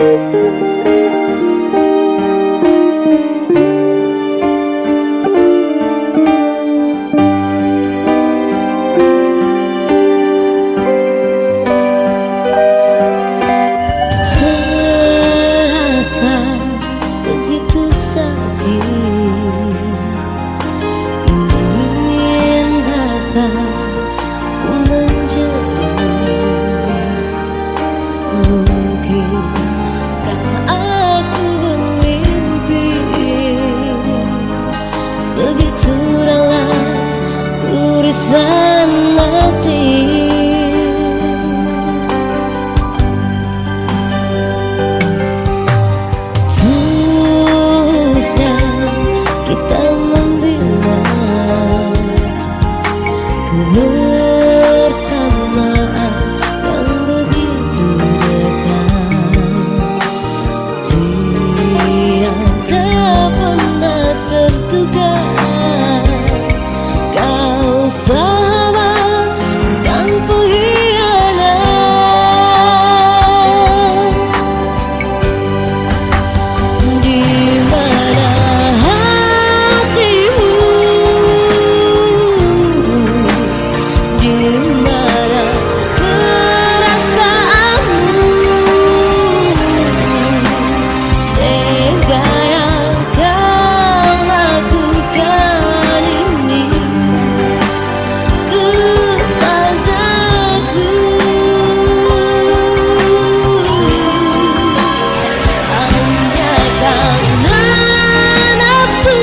Terasa begitu sakit, ingin rasa ku menjerit. Mungkinkah aku bermimpi begitu dalam urusan hati? Tulusnya kita membina kebersamaan yang begitu dekat. Tiada pernah terduga kau sahabat sang pengkhianat. Di mana hatimu, di mana perasaanmu, tega yang kau lakukan ini kepadaku. Hanya karena nafsu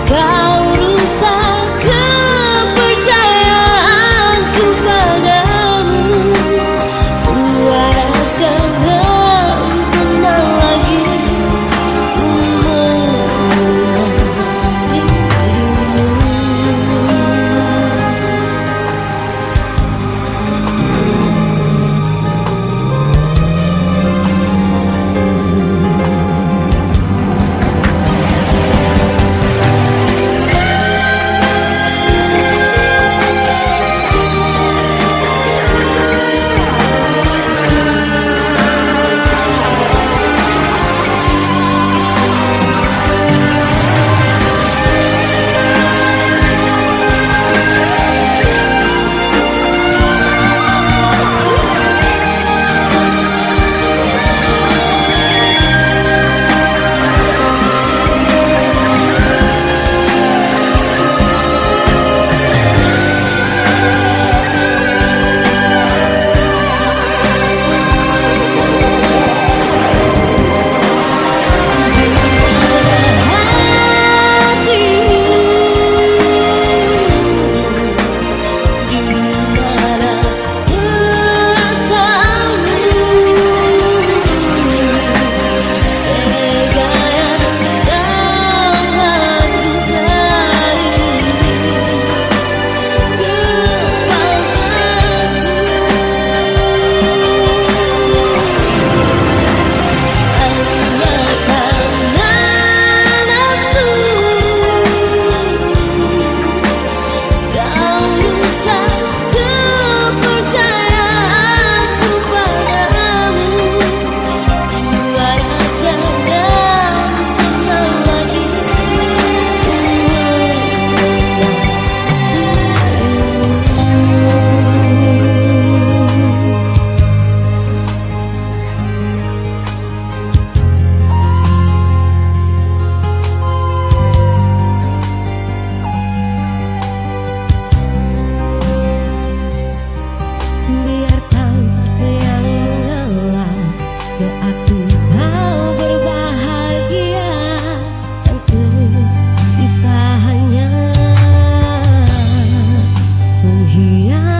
kau rusak kepercayaanku padamu. Ku harap jangan pernah lagi ku mengenal dirimu. Biar tahu yang lelah, doaku kau berbahagia, yang tersisa hanya pengkhianat.